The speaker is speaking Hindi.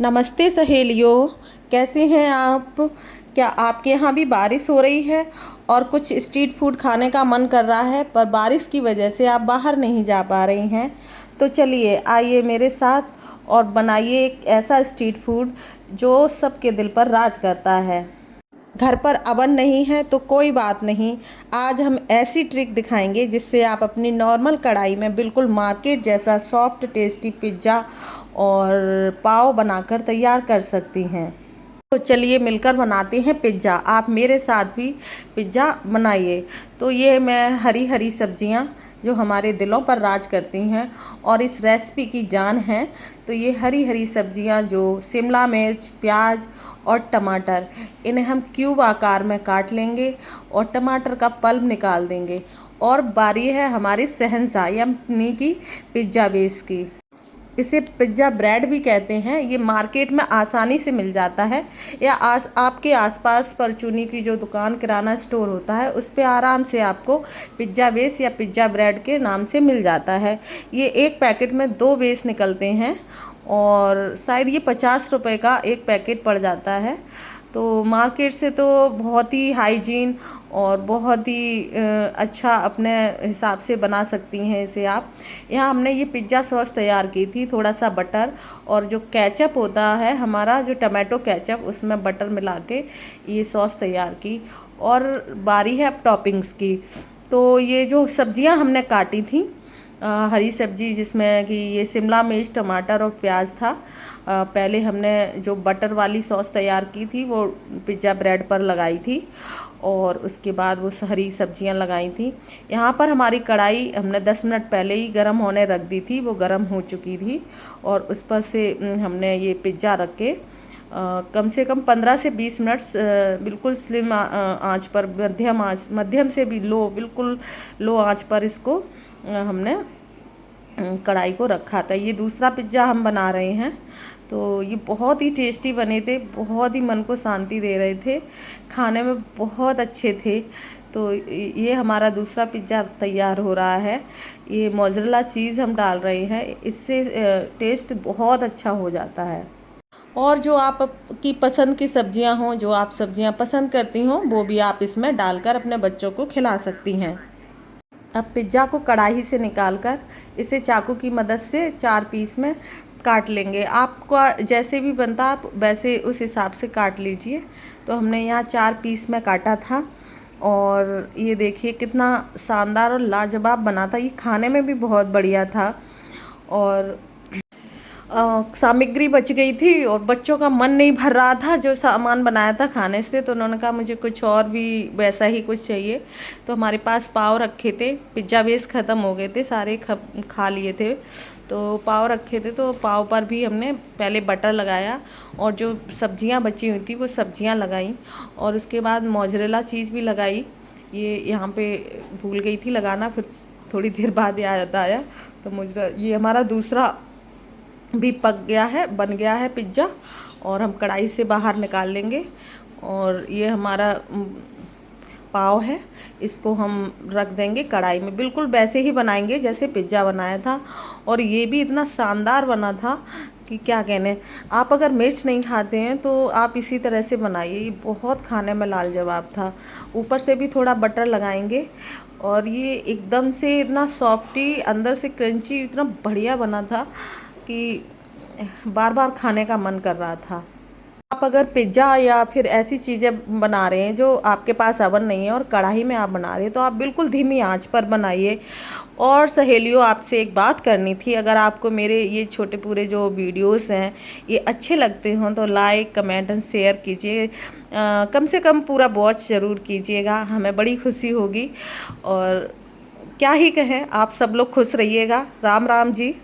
नमस्ते सहेलियों, कैसे हैं आप। क्या आपके यहाँ भी बारिश हो रही है और कुछ स्ट्रीट फूड खाने का मन कर रहा है, पर बारिश की वजह से आप बाहर नहीं जा पा रही हैं। तो चलिए आइए मेरे साथ और बनाइए एक ऐसा स्ट्रीट फूड जो सबके दिल पर राज करता है। घर पर अवन नहीं है तो कोई बात नहीं, आज हम ऐसी ट्रिक दिखाएंगे जिससे आप अपनी नॉर्मल कढ़ाई में बिल्कुल मार्केट जैसा सॉफ्ट टेस्टी पिज़्ज़ा और पाव बनाकर तैयार कर सकती हैं। तो चलिए मिलकर बनाते हैं पिज़्ज़ा। आप मेरे साथ भी पिज़्ज़ा बनाइए। तो ये मैं हरी हरी सब्जियां जो हमारे दिलों पर राज करती हैं और इस रेसिपी की जान है, तो ये हरी हरी सब्जियां जो शिमला मिर्च, प्याज और टमाटर, इन्हें हम क्यूब आकार में काट लेंगे और टमाटर का पल्प निकाल देंगे। और बारी है हमारी शहंशाह यानी कि पिज़्ज़ा बेस की। इसे पिज़्ज़ा ब्रेड भी कहते हैं। ये मार्केट में आसानी से मिल जाता है या आपके आसपास परचूनी की जो दुकान किराना स्टोर होता है उस पे आराम से आपको पिज़्ज़ा बेस या पिज़्ज़ा ब्रेड के नाम से मिल जाता है। ये एक पैकेट में 2 बेस निकलते हैं और शायद ये 50 रुपए का एक पैकेट पड़ जाता है। तो मार्केट से तो बहुत ही हाइजीन और बहुत ही अच्छा अपने हिसाब से बना सकती हैं इसे आप। यहाँ हमने ये पिज़्ज़ा सॉस तैयार की थी, थोड़ा सा बटर और जो केचप होता है हमारा जो टमाटो केचप, उसमें बटर मिला के ये सॉस तैयार की। और बारी है अब टॉपिंग्स की। तो ये जो सब्जियां हमने काटी थी, हरी सब्जी जिसमें कि ये शिमला मिर्च, टमाटर और प्याज था, पहले हमने जो बटर वाली सॉस तैयार की थी वो पिज़्ज़ा ब्रेड पर लगाई थी और उसके बाद वो हरी सब्जियां लगाई थी। यहाँ पर हमारी कढ़ाई हमने 10 मिनट पहले ही गर्म होने रख दी थी, वो गर्म हो चुकी थी और उस पर से हमने ये पिज़्ज़ा रख के कम से कम 15 से 20 मिनट बिल्कुल स्लिम आंच पर, मध्यम से भी लो, बिल्कुल लो आंच पर इसको हमने कढ़ाई को रखा था। ये दूसरा पिज़्ज़ा हम बना रहे हैं। तो ये बहुत ही टेस्टी बने थे, बहुत ही मन को शांति दे रहे थे, खाने में बहुत अच्छे थे। तो ये हमारा दूसरा पिज़्ज़ा तैयार हो रहा है। ये मोज़रेला चीज़ हम डाल रहे हैं, इससे टेस्ट बहुत अच्छा हो जाता है। और जो आपकी पसंद की सब्जियां हों, जो आप सब्जियां पसंद करती हों, वो भी आप इसमें डालकर अपने बच्चों को खिला सकती हैं। अब पिज़्ज़ा को कढ़ाई से निकालकर इसे चाकू की मदद से 4 पीस में काट लेंगे। आपका जैसे भी बनता आप वैसे उस हिसाब से काट लीजिए। तो हमने यहाँ 4 पीस में काटा था और ये देखिए कितना शानदार और लाजवाब बना था। ये खाने में भी बहुत बढ़िया था और सामग्री बच गई थी और बच्चों का मन नहीं भर रहा था जो सामान बनाया था खाने से, तो उन्होंने कहा मुझे कुछ और भी वैसा ही कुछ चाहिए। तो हमारे पास पाव रखे थे, पिज़्ज़ा बेस ख़त्म हो गए थे, सारे खा लिए थे। तो पाव रखे थे, तो पाव पर भी हमने पहले बटर लगाया और जो सब्जियां बची हुई थी वो सब्जियां लगाई और उसके बाद मोज़रेला चीज़ भी लगाई। ये यहाँ पे भूल गई थी लगाना, फिर थोड़ी देर बाद याद आया। तो मुझे ये हमारा दूसरा भी पक गया है, बन गया है पिज़्ज़ा और हम कढ़ाई से बाहर निकाल लेंगे। और ये हमारा पाव है, इसको हम रख देंगे कढ़ाई में, बिल्कुल वैसे ही बनाएंगे जैसे पिज़्ज़ा बनाया था। और ये भी इतना शानदार बना था कि क्या कहने। आप अगर मिर्च नहीं खाते हैं तो आप इसी तरह से बनाइए, ये बहुत खाने में लाजवाब था। ऊपर से भी थोड़ा बटर लगाएंगे और ये एकदम से इतना सॉफ्टी, अंदर से क्रंची, इतना बढ़िया बना था कि बार बार खाने का मन कर रहा था। आप अगर पिज़्ज़ा या फिर ऐसी चीज़ें बना रहे हैं जो आपके पास अवन नहीं है और कढ़ाई में आप बना रहे हैं, तो आप बिल्कुल धीमी आंच पर बनाइए। और सहेलियों, आपसे एक बात करनी थी, अगर आपको मेरे ये छोटे पूरे जो वीडियोस हैं ये अच्छे लगते हों तो लाइक, कमेंट एंड शेयर कीजिए। कम से कम पूरा वॉच ज़रूर कीजिएगा, हमें बड़ी खुशी होगी। और क्या ही कहें, आप सब लोग खुश रहिएगा। राम राम जी।